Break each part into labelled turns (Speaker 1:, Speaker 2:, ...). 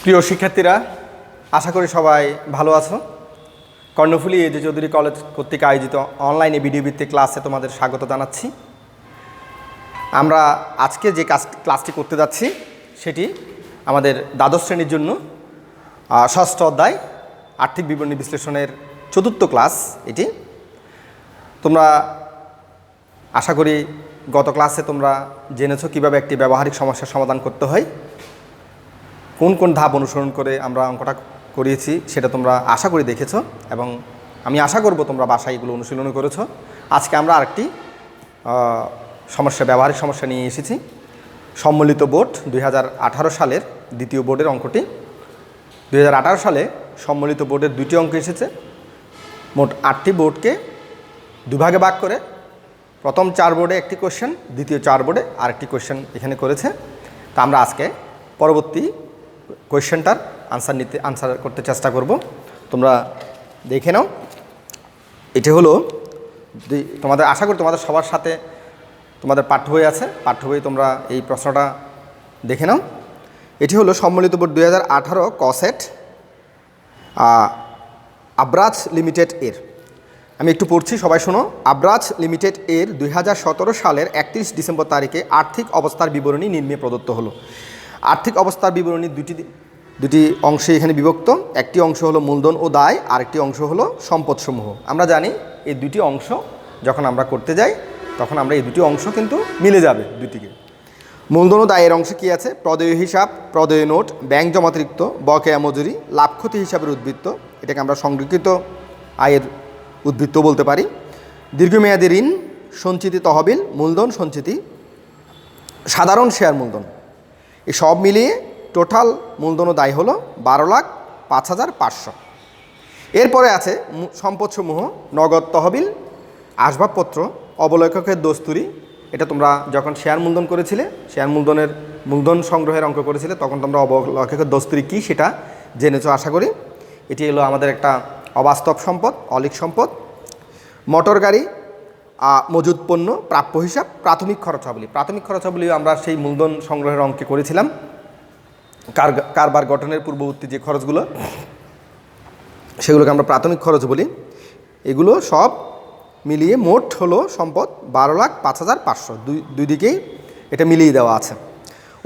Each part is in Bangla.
Speaker 1: প্রিয় শিক্ষার্থীরা, আশা করি সবাই ভালো আছো। Karnaphuli A J Chowdhury college কর্তৃক আয়োজিত অনলাইনে ভিডিও ভিত্তিক ক্লাসে তোমাদের স্বাগত জানাচ্ছি। আমরা আজকে যে ক্লাসটি করতে যাচ্ছি সেটি আমাদের দ্বাদশ শ্রেণীর জন্য ষষ্ঠ অধ্যায় আর্থিক বিবরণী বিশ্লেষণের চতুর্থ ক্লাস। এটি তোমরা আশা করি গত ক্লাসে তোমরা জেনেছো কীভাবে একটি ব্যবহারিক সমস্যার সমাধান করতে হয়, কোন কোন ধাপ অনুসরণ করে আমরা অঙ্কটা করিয়েছি সেটা তোমরা আশা করি দেখেছো এবং আমি আশা করব তোমরা বাসায় এগুলো অনুশীলন করেছো। আজকে আমরা আরেকটি ব্যবহারিক সমস্যা নিয়ে এসেছি। সম্মিলিত বোর্ড 2018 সালের দ্বিতীয় বোর্ডের অঙ্কটি। 2018 সালে সম্মিলিত বোর্ডের দুইটি অঙ্ক এসেছে। মোট 8টি বোর্ডকে দুভাগে ভাগ করে প্রথম 4 বোর্ডে একটি কোয়েশ্চেন, দ্বিতীয় 4 বোর্ডে আরেকটি কোয়েশ্চেন এখানে করেছে। তা আমরা আজকে পরবর্তী কোয়েশ্চেনটার আনসার করতে চেষ্টা করব। তোমরা দেখে নাও। এটি হলো তোমাদের, আশা করি তোমাদের সবার সাথে তোমাদের পাঠ্য বই আছে, পাঠ্য বই তোমরা এই প্রশ্নটা দেখে নাও। এটি হলো সম্মিলিত বোর্ড 2018 কসেট আব্রাজ লিমিটেড এর। আমি একটু পড়ছি, সবাই শোনো। আব্রাজ লিমিটেড এর 2017 সালের 31 ডিসেম্বর তারিখে আর্থিক অবস্থার বিবরণী নিম্নে প্রদত্ত হলো। আর্থিক অবস্থার বিবরণী দুটি অংশে এখানে বিভক্ত। একটি অংশ হলো মূলধন ও দায়, আরেকটি অংশ হলো সম্পদসমূহ। আমরা জানি এই দুটি অংশ যখন আমরা করতে যাই তখন আমরা এই দুটি অংশ কিন্তু মিলে যাবে দুটিকে। মূলধন ও দায়ের অংশে কী আছে? প্রদেয় হিসাব, প্রদেয় নোট, ব্যাংক জমাতিরিক্ত, বকেয়া মজুরি, লাভ ক্ষতি হিসাবের উদ্বৃত্ত, এটাকে আমরা সংরক্ষিত আয়ের উদ্বৃত্ত বলতে পারি। দীর্ঘমেয়াদী ঋণ, সঞ্চিতি তহবিল, মূলধন সঞ্চিতি, সাধারণ শেয়ার মূলধন, এই সব মিলিয়ে টোটাল মূলধন ও দায় হলো 12,05,500। এরপরে আছে সম্পদসমূহ, নগদ তহবিল, আসবাবপত্র, অবলেখকের দস্তুরি। এটা তোমরা যখন শেয়ার মূলধন করেছিলে, শেয়ার মূলধন সংগ্রহের অঙ্ক করেছিলে, তখন তোমরা অবলেখকের দস্তুরি কী সেটা জেনেছো আশা করি। এটি হলো আমাদের একটা অবাস্তব সম্পদ, অলিক সম্পদ। মোটর গাড়ি, মজুদ পণ্য, প্রাপ্য হিসাব, প্রাথমিক খরচাবলী। প্রাথমিক খরচাবলী আমরা সেই মূলধন সংগ্রহের অঙ্কে করেছিলাম। কারবার গঠনের পূর্ববর্তী যে খরচগুলো সেগুলোকে আমরা প্রাথমিক খরচ বলি। এগুলো সব মিলিয়ে মোট হলো সম্পদ 12,05,500। দুই দিকেই এটা মিলিয়ে দেওয়া আছে।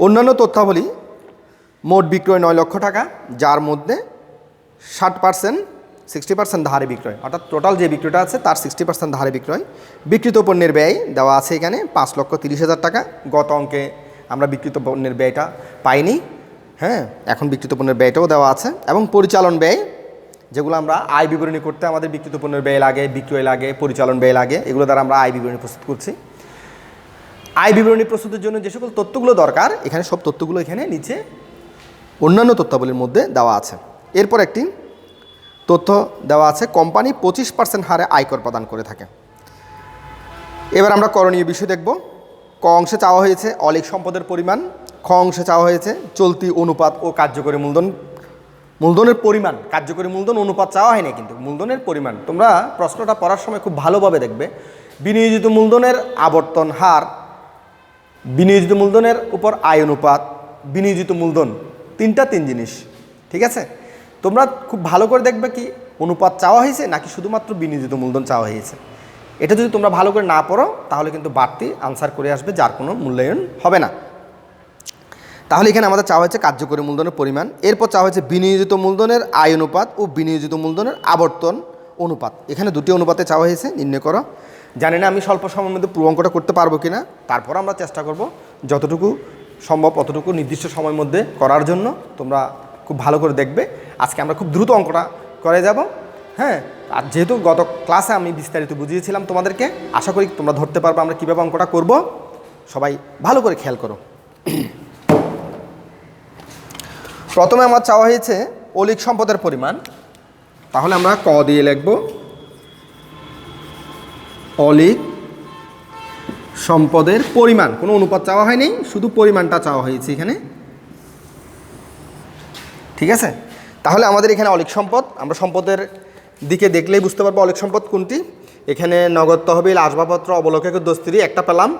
Speaker 1: অন্যান্য তথ্যাবলী, মোট বিক্রয় 9 লক্ষ টাকা, যার মধ্যে 60% ধারে বিক্রয়, অর্থাৎ টোটাল যে বিক্রয়টা আছে তার 60% ধারে বিক্রয়। বিক্রিত পণ্যের ব্যয় দেওয়া আছে এখানে 5,30,000 টাকা। গত অঙ্কে আমরা বিক্রিত পণ্যের ব্যয়টা পাইনি, হ্যাঁ, এখন বিক্রিত পণ্যের ব্যয়টাও দেওয়া আছে। এবং পরিচালন ব্যয়, যেগুলো আমরা আয় বিবরণী করতে আমাদের বিক্রিত পণ্যের ব্যয় লাগে, বিক্রয় লাগে, পরিচালন ব্যয় লাগে, এগুলো দ্বারা আমরা আয় বিবরণী প্রস্তুত করছি। আয় বিবরণী প্রস্তুতের জন্য যে সকল তথ্যগুলো দরকার, এখানে সব তথ্যগুলো এখানে নিচে অন্যান্য তথ্যাবলীর মধ্যে দেওয়া আছে। এরপর একটি তথ্য দেওয়া আছে, কোম্পানি 25% হারে আয়কর প্রদান করে থাকে। এবার আমরা করণীয় বিষয় দেখব। ক অংশে চাওয়া হয়েছে অলিক সম্পদের পরিমাণ, খ অংশে চাওয়া হয়েছে চলতি অনুপাত ও কার্যকরী মূলধনের পরিমাণ। কার্যকরী মূলধন অনুপাত চাওয়া হয়নি, কিন্তু মূলধনের পরিমাণ। তোমরা প্রশ্নটা পড়ার সময় খুব ভালোভাবে দেখবে। বিনিয়োজিত মূলধনের আবর্তন হার, বিনিয়োজিত মূলধনের উপর আয় অনুপাত, বিনিয়োজিত মূলধন, তিন জিনিস, ঠিক আছে? তোমরা খুব ভালো করে দেখবে কি অনুপাত চাওয়া হয়েছে নাকি শুধুমাত্র বিনিয়োজিত মূলধন চাওয়া হয়েছে। এটা যদি তোমরা ভালো করে না পড়ো তাহলে কিন্তু বাড়তি আনসার করে আসবে, যার কোনো মূল্যায়ন হবে না। তাহলে এখানে আমাদের চাওয়া হয়েছে কার্যকরী মূলধনের পরিমাণ। এরপর চাওয়া হয়েছে বিনিয়োজিত মূলধনের আয় অনুপাত ও বিনিয়োজিত মূলধনের আবর্তন অনুপাত। এখানে দুটি অনুপাতে চাওয়া হয়েছে, নির্ণয় করো। জানি না আমি স্বল্প সময়ের মধ্যে পুরো অঙ্কটা করতে পারবো কি না, তারপর আমরা চেষ্টা করব যতটুকু সম্ভব অতটুকু নির্দিষ্ট সময়ের মধ্যে করার জন্য। তোমরা খুব ভালো করে দেখবে। আজকে আমরা খুব দ্রুত অঙ্কটা করে যাব, হ্যাঁ। আর যেহেতু গত ক্লাসে আমি বিস্তারিত বুঝিয়েছিলাম তোমাদেরকে, আশা করি তোমরা ধরতে পারবে আমরা কীভাবে অঙ্কটা করব। সবাই ভালো করে খেয়াল করো। প্রথমে আমার চাওয়া হয়েছে অলিক সম্পদের পরিমাণ। তাহলে আমরা ক দিয়ে লিখব অলিক সম্পদের পরিমাণ। কোনো অনুপাত চাওয়া হয়নি, শুধু পরিমাণটা চাওয়া হয়েছে এখানে, ঠিক আছে? তাহলে আমাদের এখানে অলিক সম্পদ, আমরা সম্পদের দিকে দেখলেই বুঝতে পারবো অলিক সম্পদ কোনটি। এখানে নগদ তহবিল, আসবাবপত্র, অবলেখকের দস্তুরি একটা পেলাম।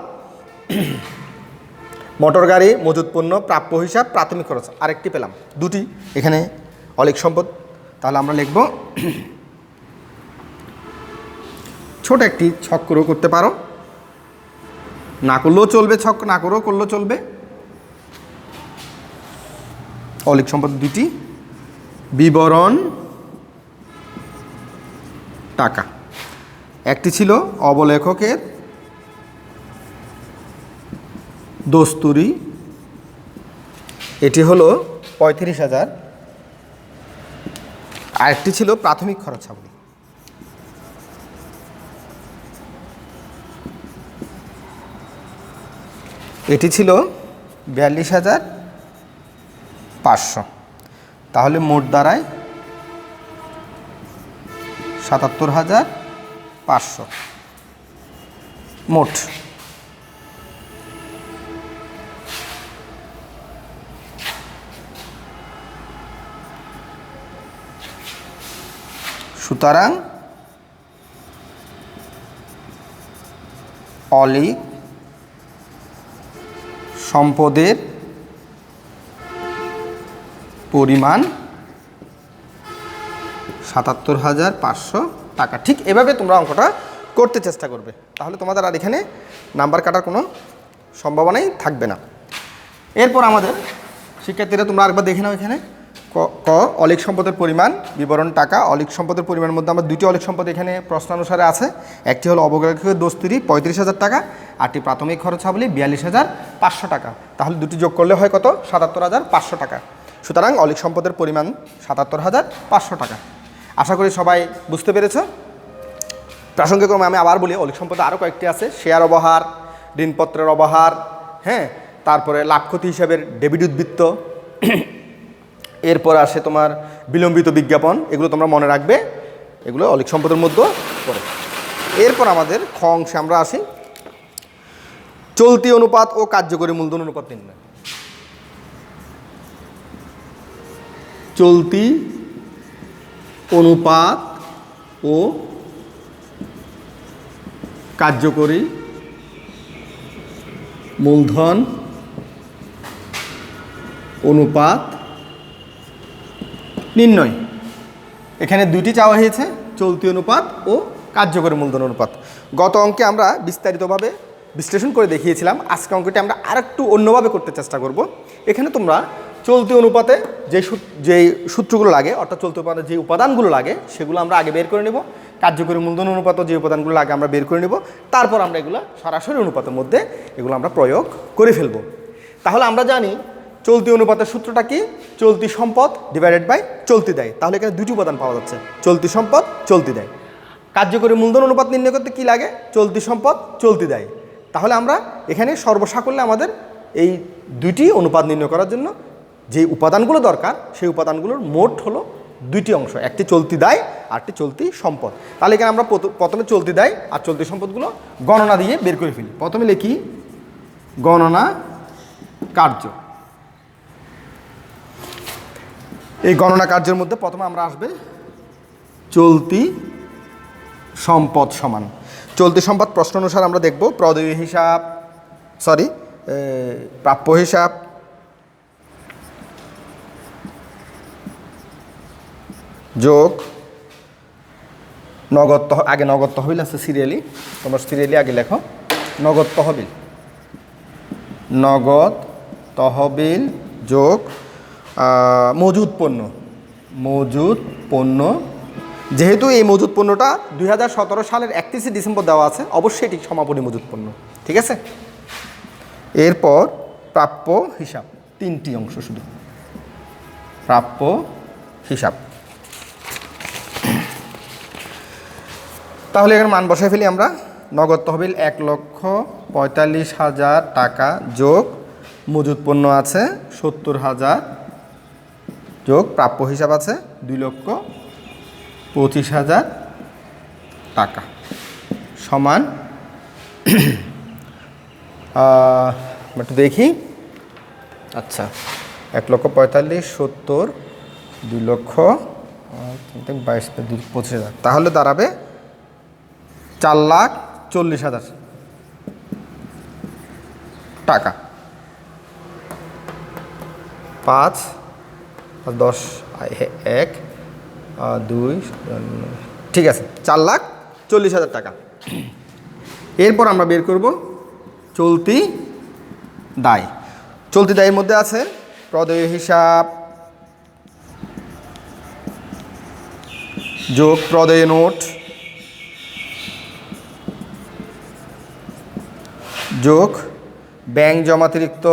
Speaker 1: মোটর গাড়ি, মজুত পণ্য, প্রাপ্য হিসাব, প্রাথমিক খরচ, আরেকটি পেলাম, দুটি এখানে অলিক সম্পদ। তাহলে আমরা লিখব, ছোট একটি ছক করেও করতে পারো, না করলেও চলবে, ছক না করেও করলেও চলবে। অলিক সম্পদ দুটি, বিবরণ টাকা। একটি ছিল অবলেখকের দস্তুরি, এটি হলো 35,000। আরেকটি ছিল প্রাথমিক খরচাবলী, এটি ছিল 42,500। তাহলে মোট দাঁড়ায় 77,500 মোট। সুতরাং অলিক সম্পদের পরিমাণ 77,500 টাকা। ঠিক এভাবে তোমরা অঙ্কটা করতে চেষ্টা করবে, তাহলে তোমাদের আর এখানে নাম্বার কাটার কোনো সম্ভাবনাই থাকবে না। এরপর আমাদের শিক্ষার্থীরা তোমরা আরেকবার দেখে নাও, এখানে ক অলিক সম্পদের পরিমাণ, বিবরণ টাকা। অলিক সম্পদের পরিমাণের মধ্যে আমার দুটি অলিক সম্পদ এখানে প্রশ্নানুসারে আছে। একটি হলো অবলেখকের দস্তুরি 35,000 টাকা, আরটি প্রাথমিক খরচাবলী 42,500 টাকা। তাহলে দুটি যোগ করলে হয় কত? 77,500 টাকা। সুতরাং অলিক সম্পদের পরিমাণ 77,500 টাকা। আশা করি সবাই বুঝতে পেরেছ। প্রাসঙ্গিকক্রমে আমি আবার বলি, অলিক সম্পদ আরও কয়েকটি আছে, শেয়ার অবহার, ঋণপত্রের অবহার, হ্যাঁ, তারপরে লাভ ক্ষতি হিসাবের ডেবিট উদ্বৃত্ত, এরপর আসে তোমার বিলম্বিত বিজ্ঞাপন। এগুলো তোমরা মনে রাখবে, এগুলো অলিক সম্পদের মধ্যে পড়ে। এরপর আমাদের খ অংশে আমরা আসি, চলতি অনুপাত ও কার্যকরী মূলধন অনুপাত নির্ণয়। চলতি অনুপাত ও কার্যকরী মূলধন অনুপাত নির্ণয়। এখানে দুইটি চাওয়া হয়েছে, চলতি অনুপাত ও কার্যকরী মূলধন অনুপাত। গত অঙ্কে আমরা বিস্তারিতভাবে বিশ্লেষণ করে দেখিয়েছিলাম, আজকে অঙ্কটি আমরা আরেকটু অন্যভাবে করতে চেষ্টা করব। এখানে তোমরা চলতি অনুপাতে যেই সূত্রগুলো লাগে, অর্থাৎ চলতি অনুপাতে যে উপাদানগুলো লাগে সেগুলো আমরা আগে বের করে নেব, কার্যকরী মূলধন অনুপাতে যে উপাদানগুলো লাগে আমরা বের করে নেব, তারপর আমরা এগুলো সরাসরি অনুপাতের মধ্যে এগুলো আমরা প্রয়োগ করে ফেলব। তাহলে আমরা জানি চলতি অনুপাতের সূত্রটা কি? চলতি সম্পদ ডিভাইডেড বাই চলতি দায়। তাহলে এখানে দুটি উপাদান পাওয়া যাচ্ছে, চলতি সম্পদ, চলতি দায়। কার্যকরী মূলধন অনুপাত নির্ণয় করতে কি লাগে? চলতি সম্পদ, চলতি দায়। তাহলে আমরা এখানে সর্বসাকল্যে আমাদের এই দুইটি অনুপাত নির্ণয় করার জন্য যে উপাদানগুলো দরকার, সেই উপাদানগুলোর মোট হলো দুইটি অংশ, একটি চলতি দায় আর একটি চলতি সম্পদ। তাহলে এখানে আমরা প্রথমে চলতি দায় আর চলতি সম্পদগুলো গণনা দিয়ে বের করে ফেলি। প্রথমে লিখি গণনা কার্য। এই গণনা কার্যের মধ্যে প্রথমে আমরা আসবে চলতি সম্পদ সমান। চলতি সম্পদ প্রশ্ন অনুসারে আমরা দেখব প্রদেয় হিসাব, প্রাপ্য হিসাব, যোগ নগদ আগে নগদ তহবিল আছে সিরিয়ালি, তোমরা সিরিয়ালি আগে লেখো। নগদ তহবিল, নগদ তহবিল যোগ মজুদ পণ্য। মজুদ পণ্য, যেহেতু এই মজুদ পণ্যটা 2017 সালের 31 ডিসেম্বর দেওয়া আছে, অবশ্যই এটি সমাপনী মজুদ পণ্য, ঠিক আছে। এরপর প্রাপ্য হিসাব, তিনটি অংশ শুধু প্রাপ্য হিসাব। তাহলে এখানে মান বসাই ফেলি আমরা। নগদ তহবিল 1,45,000 টাকা যোগ মজুদ পণ্য আছে 70,000 যোগ প্রাপ্য হিসাব আছে 2,25,000 টাকা সমান একটু দেখি। আচ্ছা, 1,45,000 70 2,22,25,000, তাহলে দাঁড়াবে 4,40,000 টাকা। 5 10 1 2 ঠিক আছে 4,40,000 টাকা। এরপর আমরা বের করব চলতি দায়। চলতি দায়ের মধ্যে আছে প্রদেয় হিসাব যোগ প্রদেয় নোট যোগ ব্যাংক জমাতিরিক্ত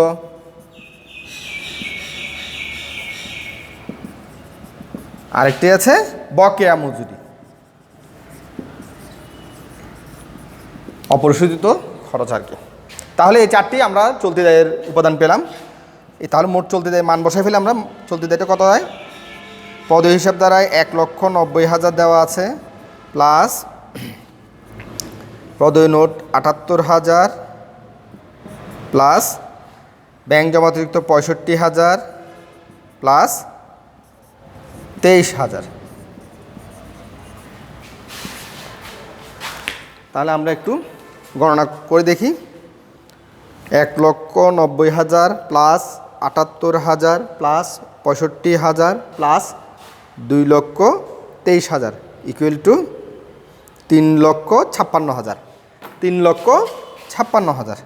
Speaker 1: আরেকটি আছে বকেয়া মজুরি অপরিশোধিত খরচ আর কি। তাহলে এই চারটি আমরা চলতি দায়ের উপাদান পেলাম। তাহলে মোট চলতি দায়ের মান বসাই ফেলে আমরা। চলতি দায়টা কত হয়? পদে হিসাব দ্বারায় 1,90,000 দেওয়া আছে প্লাস প্রদেয় নোট 78,000 প্লাস ব্যাংক জমাতিরিক্ত 65,000 প্লাস 23,000। তাহলে আমরা একটু গণনা করে দেখি। 1,90,000 plus 78,000 plus 65,000 plus 2,23,000 equal to 3,56,000। 3,56,000।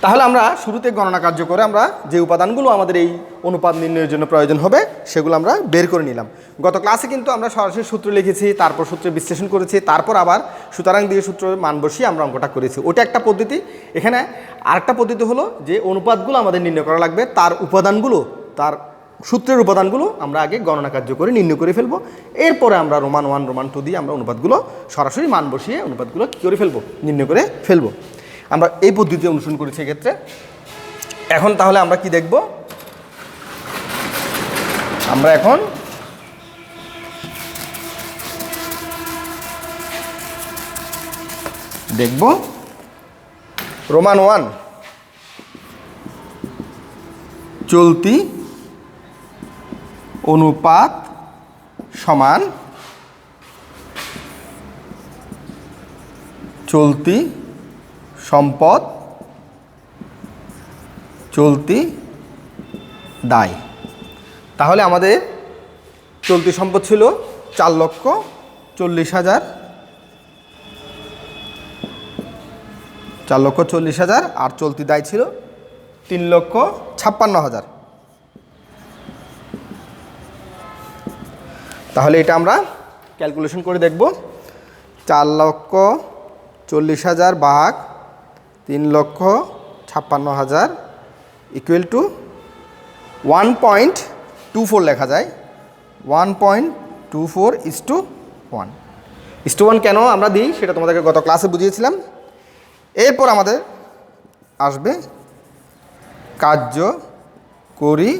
Speaker 1: তাহলে আমরা শুরুতে গণনা কার্য করে আমরা যে উপাদানগুলো আমাদের এই অনুপাত নির্ণয়ের জন্য প্রয়োজন হবে সেগুলো আমরা বের করে নিলাম। গত ক্লাসে কিন্তু আমরা সরাসরি সূত্র লিখেছি, তারপর সূত্রে বিশ্লেষণ করেছি, তারপর আবার সুতরাং দিয়ে সূত্র মান বসিয়ে আমরা অঙ্কটা করেছি। ওটা একটা পদ্ধতি। এখানে আরেকটা পদ্ধতি হলো যে অনুপাতগুলো আমাদের নির্ণয় করা লাগবে, তার উপাদানগুলো, তার সূত্রের উপাদানগুলো আমরা আগে গণনা কার্য করে নির্ণয় করে ফেলবো। এরপরে আমরা রোমান 1 রোমান 2 দিয়ে আমরা অনুপাতগুলো সরাসরি মান বসিয়ে অনুপাতগুলো কী করে ফেলবো? নির্ণয় করে ফেলবো। আমরা এই পদ্ধতি অনুসরণ করেছি এক্ষেত্রে। এখন তাহলে আমরা কি দেখব? আমরা এখন দেখব রোমান 1 চলতি অনুপাত সমান চলতি সম্পদ চলতি দায়। তাহলে আমাদের চলতি সম্পদ ছিল 4,40,000, 4,40,000 আর চলতি দায় ছিল 3,56,000। তাহলে এটা আমরা ক্যালকুলেশন করে দেখব। 4,40,000 ভাগ 3,56,000 ইকুয়াল টু 1.24 লেখা যায়। 1.24:1 কেন আমরা দিই সেটা তোমাদেরকে গত ক্লাসে বুঝিয়েছিলাম। এরপর আমাদের আসবে কার্যকরী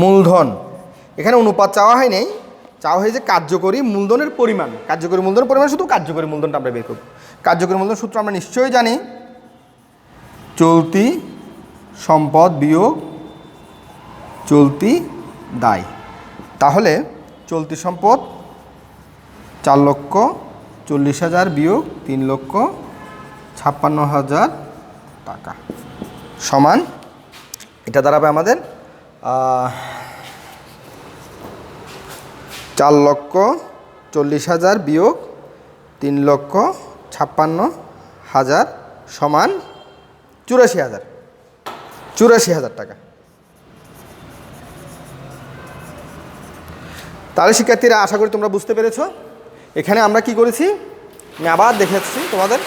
Speaker 1: মূলধন। এখানে অনুপাত চাওয়া হয় নাই, চাওয়া হয়েছে কার্যকরী মূলধনের পরিমাণ। কার্যকরী মূলধনের পরিমাণ শুধু কার্যকরী মূলধনটা আমরা বের করব। কার্যকরী মূলধন সূত্র আমরা নিশ্চয়ই জানি, চলতি সম্পদ বিয়োগ চলতি দায়। তাহলে চলতি সম্পদ 4,40,000 বিয়োগ 3,56,000 টাকা সমান এটা দাঁড়াবে আমাদের 4,40,000 বিয়োগ 3,56,000 সমান 84,000 টাকা। তাহলে শিক্ষার্থীরা আশা করি তোমরা বুঝতে পেরেছ। এখানে আমরা কি করেছি আমি আবার দেখাচ্ছি তোমাদের।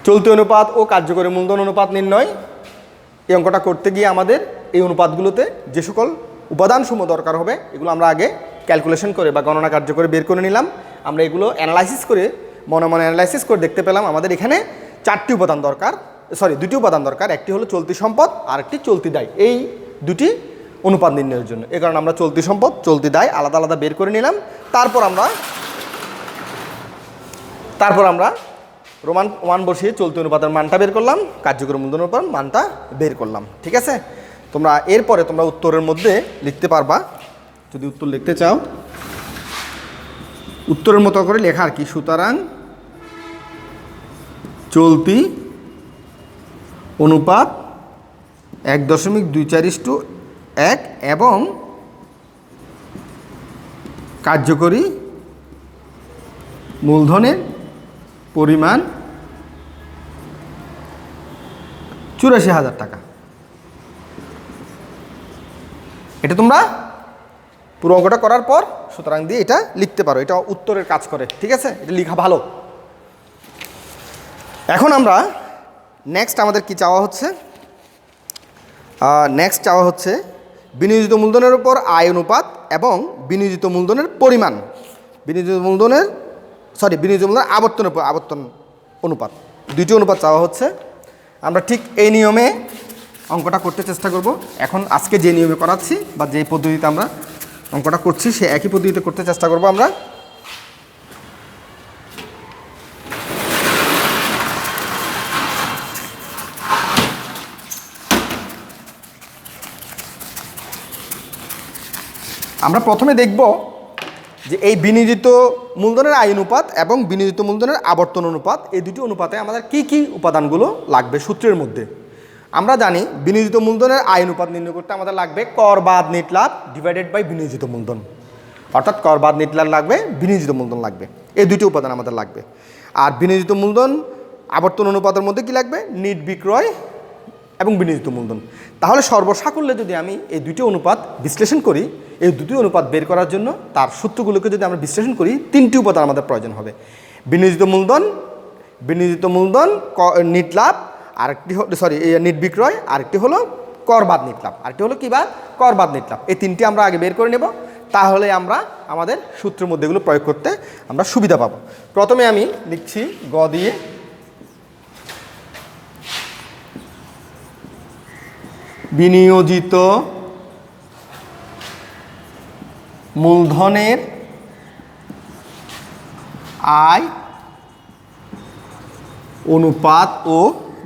Speaker 1: চলতি অনুপাত ও কার্যকরী মূলধন অনুপাত নির্ণয়, এই অঙ্কটা করতে গিয়ে আমাদের এই অনুপাতগুলোতে যে সকল উপাদানসমূহ দরকার হবে এগুলো আমরা আগে ক্যালকুলেশন করে বা গণনা কার্য করে বের করে নিলাম। আমরা এগুলো অ্যানালাইসিস করে মনে মনে অ্যানালাইসিস করে দেখতে পেলাম আমাদের এখানে দুটি উপাদান দরকার। একটি হলো চলতি সম্পদ আর একটি চলতি দায়, এই দুটি অনুপাত নির্ণয়ের জন্য। এই কারণে আমরা চলতি সম্পদ চলতি দায় আলাদা আলাদা বের করে নিলাম। তারপর আমরা রোমান 1 বসিয়ে চলতি অনুপাতের মানটা বের করলাম, কার্যকরী মূলধন অনুপাত মানটা বের করলাম। ঠিক আছে, তোমরা এরপরে তোমরা উত্তরের মধ্যে লিখতে পারবা যদি উত্তর লিখতে চাও। উত্তরের মতো করে লেখা আর কি। সুতরাং চলতি অনুপাত 1.24:1 এবং কার্যকরী মূলধনের পরিমাণ 84,000 টাকা। এটা তোমরা পুরো অঙ্কটা করার পর সুতরাং দিয়ে এটা লিখতে পারো, এটা উত্তরের কাজ করে, ঠিক আছে, এটা লেখা ভালো। এখন আমরা নেক্সট আমাদের কি চাওয়া হচ্ছে, নেক্সট চাওয়া হচ্ছে বিনিয়োজিত মূলধনের উপর আয় অনুপাত এবং বিনিয়োজিত মূলধনের পরিমাণ, বিনিয়োজিত মূলধনের আবর্তনের উপর আবর্তন অনুপাত, দুইটি অনুপাত চাওয়া হচ্ছে। আমরা ঠিক এই নিয়মে অঙ্কটা করতে চেষ্টা করব। এখন আজকে যে নিয়মে করাচ্ছি বা যে পদ্ধতিতে আমরা অঙ্কটা করছি সে একই পদ্ধতিতে করতে চেষ্টা করব আমরা। আমরা প্রথমে দেখব যে এই বিনিয়োজিত মূলধনের আয় অনুপাত এবং বিনিয়োজিত মূলধনের আবর্তন অনুপাত, এই দুটি অনুপাতে আমাদের কি কি উপাদানগুলো লাগবে সূত্রের মধ্যে। আমরা জানি বিনিয়োজিত মূলধনের আয় অনুপাত নির্ণয় করতে আমাদের লাগবে কর বাদ নেট লাভ ডিভাইডেড বাই বিনিয়োজিত মূলধন, অর্থাৎ কর বাদ নেট লাভ লাগবে, বিনিয়োজিত মূলধন লাগবে, এই দুটি উপাদান আমাদের লাগবে। আর বিনিয়োজিত মূলধন আবর্তন অনুপাতের মধ্যে কি লাগবে, নিট বিক্রয় এবং বিনিয়োজিত মূলধন। তাহলে সর্বসাকুল্যে যদি আমি এই দুটি অনুপাত বিশ্লেষণ করি, এই দুটি অনুপাত বের করার জন্য তার সূত্রগুলোকে যদি আমরা বিশ্লেষণ করি, তিনটি উপাদান আমাদের প্রয়োজন হবে। বিনিয়োজিত মূলধন, নিট লাভ, আরেকটি নিট বিক্রয়, আরেকটি হলো কর বাদ নিট লাভ, আরেকটি হলো কি বাদ, কর বাদ নিট লাভ। এই তিনটি আমরা আগে বের করে নেব, তাহলে আমরা আমাদের সূত্রের মধ্যে এগুলো প্রয়োগ করতে আমরা সুবিধা পাবো। প্রথমে আমি লিখছি গ দিয়ে বিনিয়োজিত মূলধনের আয় অনুপাত ও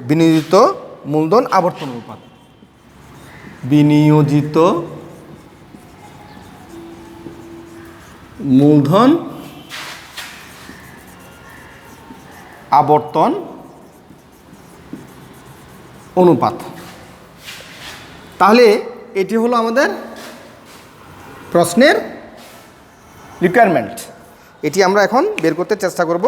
Speaker 1: বিনিয়োজিত মূলধন আবর্তন অনুপাত, বিনিয়োজিত মূলধন আবর্তন অনুপাত। তাহলে এটি হলো আমাদের প্রশ্নের রিকোয়ারমেন্ট, এটি আমরা এখন বের করতে চেষ্টা করব।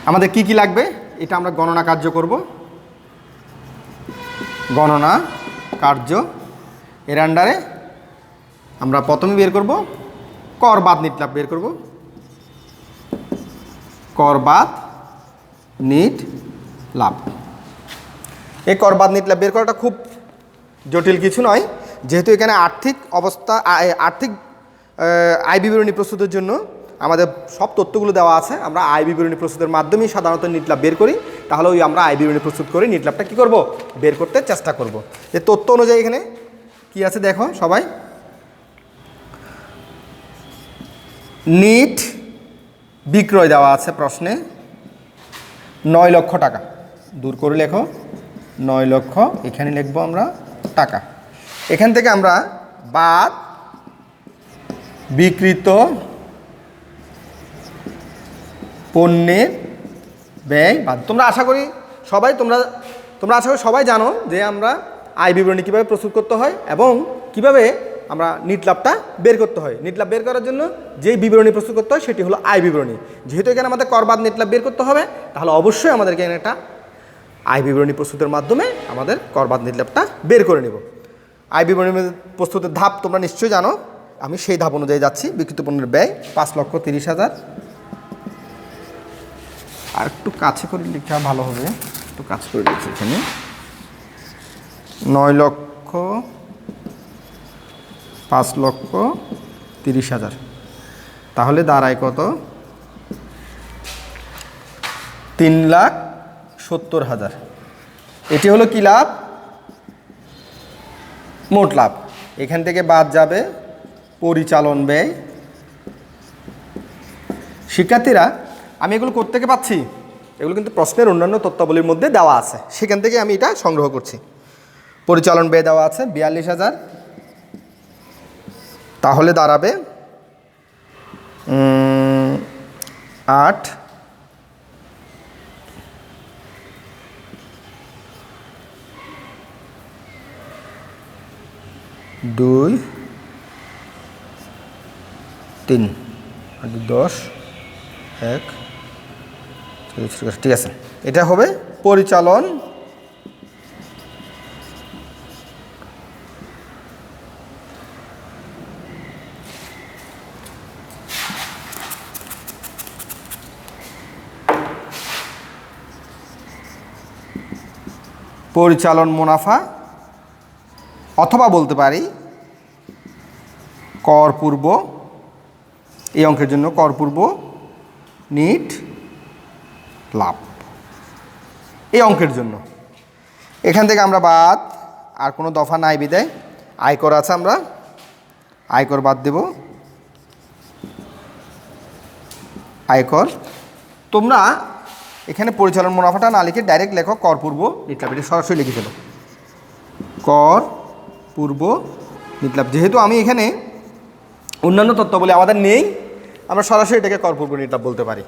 Speaker 1: আমাদের কি কি লাগবে এটা আমরা গণনা কার্য করব। গণনা কার্য এর আন্ডারে আমরা প্রথমে বের করব কর বাদ নিট লাভ বের করব, কর বাদ নিট লাভ। এই কর বাদ নিট লাভ বের করাটা খুব জটিল কিছু নয়, যেহেতু এখানে আর্থিক অবস্থা আর্থিক আয় বিবরণী প্রস্তুতের জন্য আমাদের সব তথ্যগুলো দেওয়া আছে। আমরা আয় বিবরণী প্রস্তুতের মাধ্যমেই সাধারণত নিট লাভ বের করি, তাহলে ওই আমরা আয় বিবরণী প্রস্তুত করে নিট লাভটা কী করব, বের করতে চেষ্টা করব। যে তথ্য অনুযায়ী এখানে কি আছে দেখো সবাই, নিট বিক্রয় দেওয়া আছে প্রশ্নে 9 লক্ষ টাকা, দূর করে লেখো 9 লক্ষ, এখানে লিখবো আমরা টাকা। এখান থেকে আমরা বাদ বিক্রিত পণ্যের ব্যয় বাদ। তোমরা আশা করি সবাই জানো যে আমরা আয় বিবরণী কীভাবে প্রস্তুত করতে হয় এবং কিভাবে আমরা নিট লাভটা বের করতে হয়। নিট লাভ বের করার জন্য যেই বিবরণী প্রস্তুত করতে হয় সেটি হলো আয় বিবরণী। যেহেতু এখানে আমাদের কর বাদ নিট লাভ বের করতে হবে, তাহলে অবশ্যই আমাদেরকে এখানে একটা আয় বিবরণী প্রস্তুতের মাধ্যমে আমাদের কর বাদ নিট লাভটা বের করে নেব। আয় বিবরণী প্রস্তুতের ধাপ তোমরা নিশ্চয়ই জানো, আমি সেই ধাপ অনুযায়ী যাচ্ছি। বিক্রিত পণ্যের ব্যয় 5,30,000, আর একটু কাছে করে লেখা ভালো হবে, একটু কাছে করে লিখছি এখানে 9,05,30,000, তাহলে দাঁড়ায় কত, 3,70,000। এটি হলো কি লাভ, মোট লাভ। এখান থেকে বাদ যাবে পরিচালন ব্যয়। শিক্ষার্থীরা আমি এগুলো কোত্থেকে পাচ্ছি, এগুলো কিন্তু প্রশ্নের অন্যান্য তথ্যাবলীর মধ্যে দেওয়া আছে, সেখান থেকে আমি এটা সংগ্রহ করছি। পরিচালন ব্যয় দেওয়া আছে 42,000, তাহলে দাঁড়াবে 8 2 3 আর 10 1 ঠিক আছে। এটা হবে পরিচালন মুনাফা, অথবা বলতে পারি কর পূর্ব, এই অঙ্কের জন্য কর পূর্ব নিট লাভ। এই অঙ্কের জন্য এখান থেকে আমরা বাদ, আর কোনো দফা নাই বিদায় আয়কর আছে, আমরা আয়কর বাদ দেব। আয়কর তোমরা এখানে পরিচালন মুনাফাটা না লিখে ডাইরেক্ট লেখো কর পূর্ব নিট লাভ, এটা সরাসরি লিখে ফেলো কর পূর্ব নিট লাভ। যেহেতু আমি এখানে অন্যান্য তথ্যগুলি আমাদের নেই, আমরা সরাসরি এটাকে কর পূর্ব নিট লাভ বলতে পারি।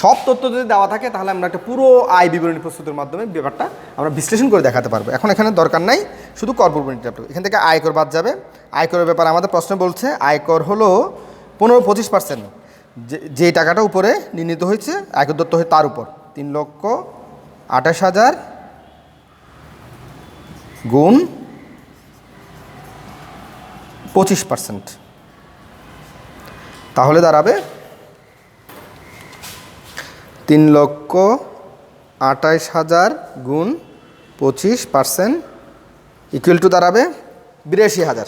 Speaker 1: সব তথ্য যদি দেওয়া থাকে তাহলে আমরা একটা পুরো আয় বিবরণী প্রস্তুতের মাধ্যমে ব্যাপারটা আমরা বিশ্লেষণ করে দেখাতে পারবো। এখন এখানে দরকার নাই, শুধু কর পূর্ব নিট লাভ। এখান থেকে আয়কর বাদ যাবে। আয়করের ব্যাপারে আমাদের প্রশ্ন বলছে আয়কর হলো 15-25%, যে টাকাটা উপরে নির্ণীত হয়েছে আয়কর দত্ত হয় তার উপর 3,28,000 গুণ 25%, তাহলে দাঁড়াবে 3,28,000 গুণ 25% ইকুয়াল টু দাঁড়াবে 82,000।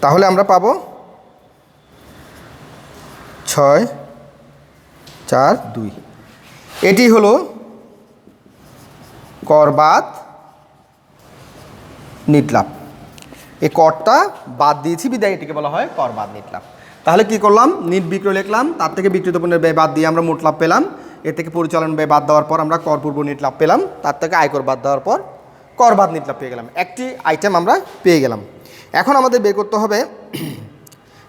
Speaker 1: তাহলে আমরা পাবো 6,4,2। এটি হলো কর বাদ নিট লাভ। এই করটা বাদ দিয়েছি বিদায় এটিকে বলা হয় কর বাদ নিট লাভ। তাহলে কি করলাম, নিট বিক্রয় লিখলাম, তার থেকে বিক্রিত পণ্যের ব্যয় বাদ দিয়ে আমরা মোট লাভ পেলাম, এর থেকে পরিচালন ব্যয় বাদ দেওয়ার পর আমরা কর পূর্ব নিট লাভ পেলাম, তার থেকে আয়কর বাদ দেওয়ার পর কর বাদ নিট লাভ পেয়ে গেলাম। একটি আইটেম আমরা পেয়ে গেলাম। এখন আমাদের বের করতে হবে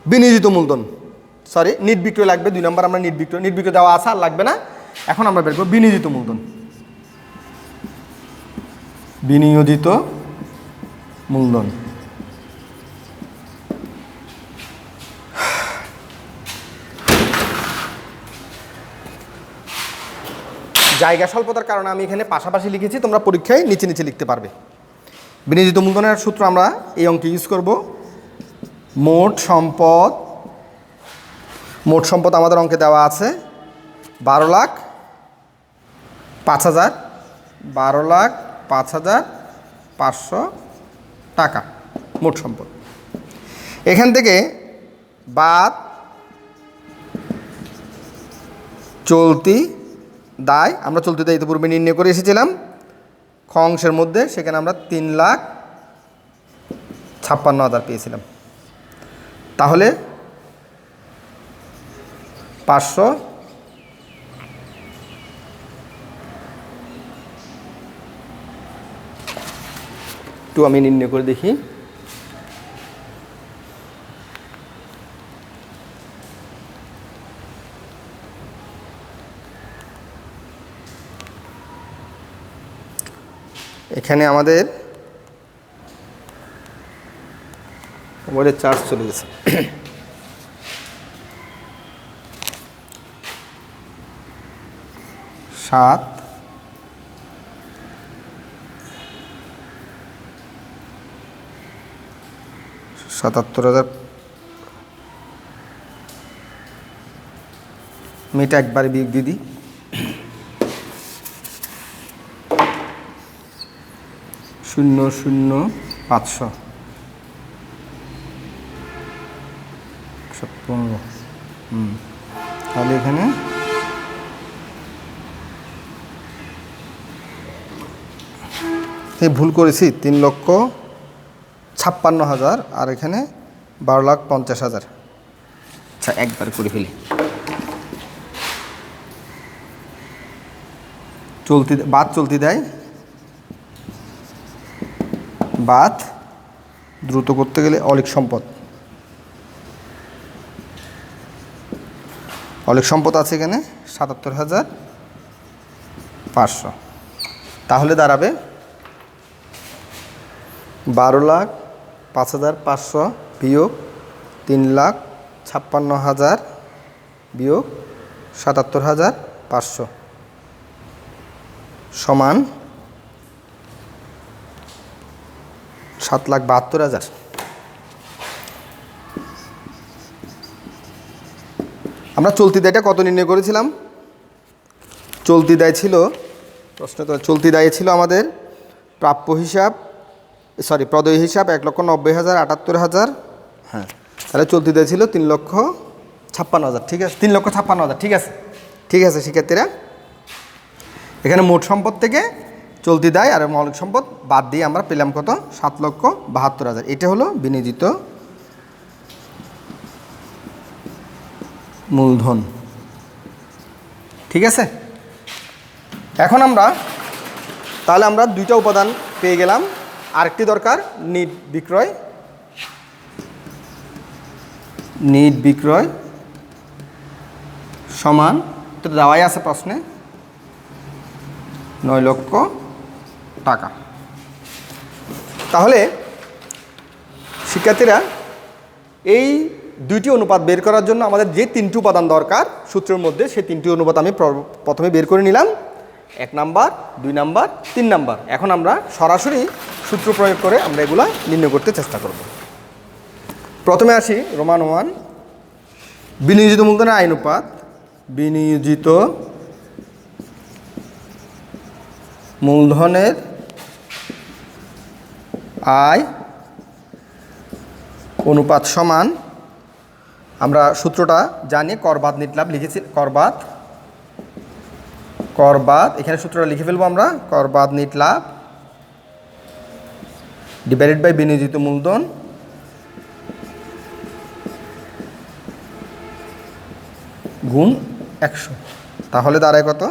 Speaker 1: বিনিয়োজিত মূলধন, সরি নিট বিক্রয় লাগবে 2 নম্বর। আমরা নিট বিক্রয় দেওয়া আছে, আর লাগবে না। এখন আমরা বের করব বিনিয়োজিত মূলধন। বিনিয়োজিত মূলধন জায়গা স্বল্পতার কারণে আমি এখানে পাশাপাশি লিখেছি, তোমরা পরীক্ষায় নিচে নিচে লিখতে পারবে। বিনিয়োজিত মূলধনের সূত্র আমরা এই অঙ্কে ইউজ করব। মোট সম্পদ আমাদের অঙ্কে দেওয়া আছে 12,05,000, 12,05,500 টাকা মোট সম্পদ। এখান থেকে বাদ চলতি দায়, আমরা চলতি দায় ইতিপূর্বে নির্ণয় করে এসেছিলাম খ অংশের মধ্যে, সেখানে আমরা 3,56,000 পেয়েছিলাম। তাহলে 500 একটু আমি নির্ণয় করে দেখি। এখানে আমাদের মোবাইলের চার্জ চলে গেছে। 7 77,000 মেয়েটা একবারে বিয়োগ দিদি। 0,0,500 15। তাহলে এখানে ভুল করেছি, 3,56,000 আর এখানে 12,50,000। আচ্ছা একবার করে ফেলি। চলতি দেয় বাদ দ্রুত করতে গেলে অলিক সম্পদ মৌলিক সম্পদ আছে এখানে ৭৭,৫০০। তাহলে দাঁড়াবে ১২,০৫,৫০০ বিয়োগ ৩,৫৬,০০০ বিয়োগ ৭৭,৫০০ সমান ৭,৭২,০০০। আমরা চলতি দায়টা কত নির্ণয় করেছিলাম? চলতি দায় ছিল চলতি দায়ে ছিল আমাদের প্রাপ্য হিসাব প্রদেয় হিসাব ১,৯০,০৭৮,০০০। হ্যাঁ, তাহলে চলতি দায় ছিল ৩,৫৬,০০০। ঠিক আছে, ৩,৫৬,০০০। ঠিক আছে, ঠিক আছে শিক্ষার্থীরা, এখানে মোট সম্পদ থেকে চলতি দায় আর মৌলিক সম্পদ বাদ দিয়ে আমরা পেলাম কত? ৭,৭২,০০০। এটা হলো বিনিয়োজিত মূলধন। ঠিক আছে, এখন তাহলে আমরা দুইটা উপাদান পেয়ে গেলাম। আরেকটি দরকার, নিট বিক্রয়। নিট বিক্রয় সমান, তো দেওয়াই আছে প্রশ্নে, ৯ লক্ষ টাকা। তাহলে শিক্ষার্থীরা এই দুইটি অনুপাত বের করার জন্য আমাদের যে তিনটি উপাদান দরকার সূত্রের মধ্যে, সেই তিনটি অনুপাত আমি প্রথমে বের করে নিলাম, ১ নাম্বার, ২ নাম্বার, ৩ নাম্বার। এখন আমরা সরাসরি সূত্র প্রয়োগ করে আমরা এগুলা নির্ণয় করতে চেষ্টা করব। প্রথমে আসি রোমান 1, বিনিয়োজিত মূলধনের আয় অনুপাত। বিনিয়োজিত মূলধনের আয় অনুপাত সমান, আমরা সূত্রটা জানি, করবাদ নিট লাভ লিখেছি, করবাদ এখানে সূত্রটা লিখে ফেলবো আমরা, করবাদ নিট লাভ ডিভাইডেড বাই বিনিয়োজিত মূলধন গুণ ১০০। তাহলে দাঁড়ায় কত?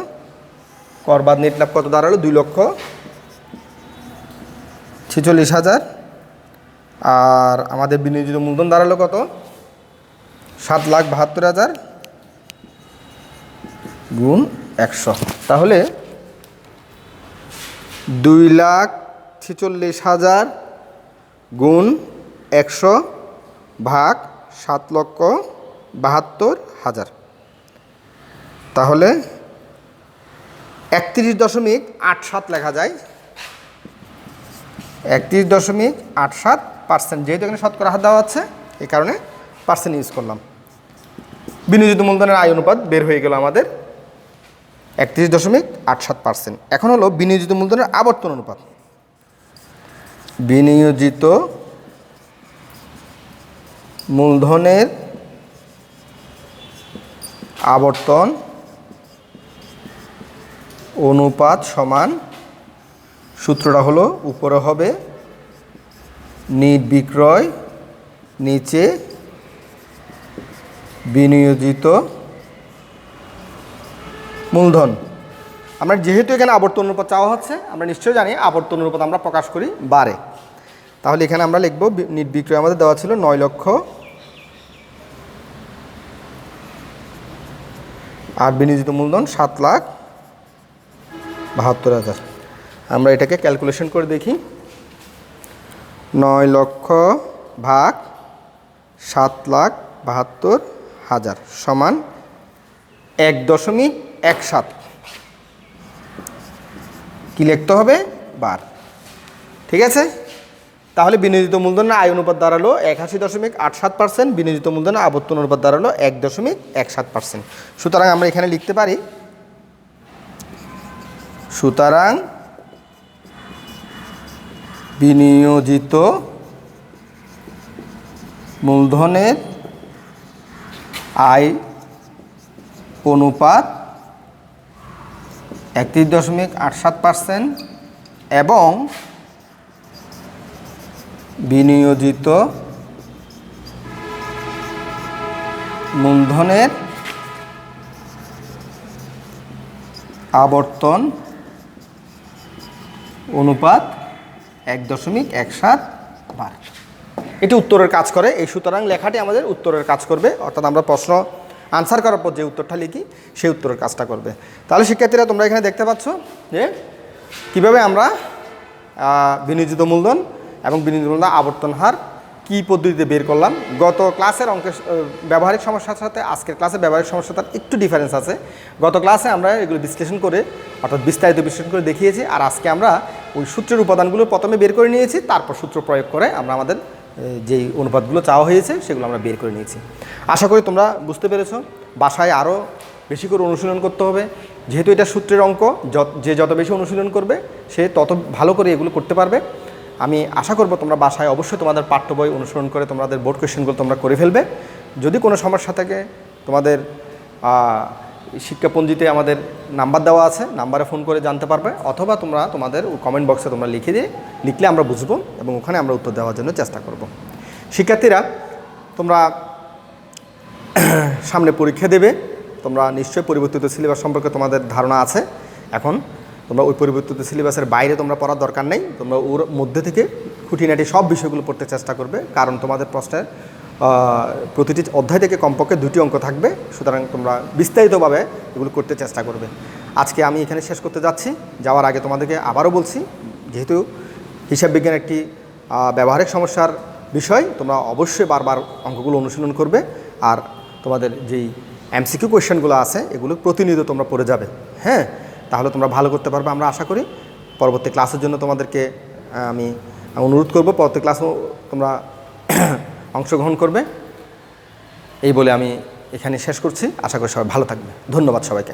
Speaker 1: করবাদ নিট লাভ কত দাঁড়ালো? ২,৪৬,০০০। আর আমাদের বিনিয়োজিত মূলধন দাঁড়ালো কত? ৭,৭২,০০০ গুণ ১০০। তাহলে ২,৪৬,০০০ গুণ ১০০ ভাগ ৭,৭২,০০০। তাহলে ৩১.৮৭ লেখা যায়। ৩১.৮৭%, যেহেতু এখানে শতকরা হার দেওয়া আছে এই কারণে পার্সেন্ট ইউজ করলাম। বিনিয়োজিত মূলধনের আয় অনুপাত বের হয়ে গেল আমাদের ৩১.৮৭%। এখন হলো বিনিয়োজিত মূলধনের আবর্তন অনুপাত। বিনিয়োজিত মূলধনের আবর্তন অনুপাত সমান, সূত্রটা হলো উপরে হবে নিট বিক্রয়, নিচে বিনিয়োজিত মূলধন। আমরা যেহেতু এখানে আবর্তন অনুপাত চাওয়া হচ্ছে, আমরা নিশ্চয়ই জানি আবর্তন অনুপাত আমরা প্রকাশ করি বারে। তাহলে এখানে আমরা লিখব নিট বিক্রয় আমাদের দেওয়া ছিল ৯ লক্ষ, আর বিনিয়োজিত মূলধন ৭,৭২,০০০। আমরা এটাকে ক্যালকুলেশন করে দেখি। ৯ লক্ষ ভাগ ৭,৭২,০০০ সমান ১.১৭। কি লিখতে হবে? বার। ঠিক আছে, তাহলে বিনিয়োজিত মূলধনের আয় অনুপাত দাঁড়ালো ৮১.৮৭%, বিনিয়োজিত মূলধনের আবর্তন অনুপাত দাঁড়ালো ১.১৭%। সুতরাং আমরা এখানে লিখতে পারি, সুতরাং বিনিয়োজিত মূলধনের আয় অনুপাত ৩১.৮৭% এবং বিনিয়োজিত মূলধনের আবর্তন অনুপাত ১.১৭ বার। এটি উত্তরের কাজ করে। এই সুতরাং লেখাটি আমাদের উত্তরের কাজ করবে, অর্থাৎ আমরা প্রশ্ন আনসার করার পর যে উত্তরটা লিখি সেই উত্তরের কাজটা করবে। তাহলে শিক্ষার্থীরা তোমরা এখানে দেখতে পাচ্ছ যে কীভাবে আমরা বিনিয়োজিত মূলধন এবং বিনিয়োজিত মূলধন আবর্তন হার কী পদ্ধতিতে বের করলাম। গত ক্লাসের অঙ্কের ব্যবহারিক সমস্যার সাথে আজকের ক্লাসের ব্যবহারিক সমস্যার তার একটু ডিফারেন্স আছে। গত ক্লাসে আমরা এগুলো বিশ্লেষণ করে অর্থাৎ বিস্তারিত বিশ্লেষণ করে দেখিয়েছি, আর আজকে আমরা ওই সূত্রের উপাদানগুলো প্রথমে বের করে নিয়েছি, তারপর সূত্র প্রয়োগ করে আমরা আমাদের যেই অনুপাতগুলো চাওয়া হয়েছে সেগুলো আমরা বের করে নিয়েছি। আশা করি তোমরা বুঝতে পেরেছ। বাসায় আরও বেশি করে অনুশীলন করতে হবে, যেহেতু এটা সূত্রের অঙ্ক, যে যত বেশি অনুশীলন করবে সে তত ভালো করে এগুলো করতে পারবে। আমি আশা করব তোমরা বাসায় অবশ্যই তোমাদের পাঠ্য বই অনুসরণ করে তোমাদের বোর্ড কোয়েশ্চেনগুলো তোমরা করে ফেলবে। যদি কোনো সমস্যা থাকে তোমাদের শিক্ষাপঞ্জিতে আমাদের নাম্বার দেওয়া আছে, নাম্বারে ফোন করে জানতে পারবে, অথবা তোমরা তোমাদের কমেন্ট বক্সে তোমরা লিখলে আমরা বুঝবো এবং ওখানে আমরা উত্তর দেওয়ার জন্য চেষ্টা করব। শিক্ষার্থীরা তোমরা সামনে পরীক্ষা দেবে, তোমরা নিশ্চয়ই পরিবর্তিত সিলেবাস সম্পর্কে তোমাদের ধারণা আছে। এখন তোমরা ওই পরিবর্তিত সিলেবাসের বাইরে তোমরা পড়ার দরকার নেই, তোমরা ওর মধ্যে থেকে খুঁটিনাটি সব বিষয়গুলো পড়তে চেষ্টা করবে, কারণ তোমাদের প্রশ্নের প্রতিটি অধ্যায় থেকে কমপক্ষে 2টি অঙ্ক থাকবে। সুতরাং তোমরা বিস্তারিতভাবে এগুলো করতে চেষ্টা করবে। আজকে আমি এখানে শেষ করতে যাচ্ছি। যাওয়ার আগে তোমাদেরকে আবারও বলছি, যেহেতু হিসাব বিজ্ঞান একটি ব্যবহারিক সমস্যার বিষয়, তোমরা অবশ্যই বারবার অঙ্কগুলো অনুশীলন করবে, আর তোমাদের যেই MCQ কোয়েশ্চেনগুলো আছে এগুলো প্রতিনিয়ত তোমরা পড়ে যাবে। হ্যাঁ, তাহলে তোমরা ভালো করতে পারবে আমরা আশা করি। পরবর্তী ক্লাসের জন্য তোমাদেরকে আমি অনুরোধ করব, পরবর্তী ক্লাসও তোমরা অংশগ্রহণ করবে। এই বলে আমি এখানে শেষ করছি। আশা করি সবাই ভালো থাকবে। ধন্যবাদ সবাইকে।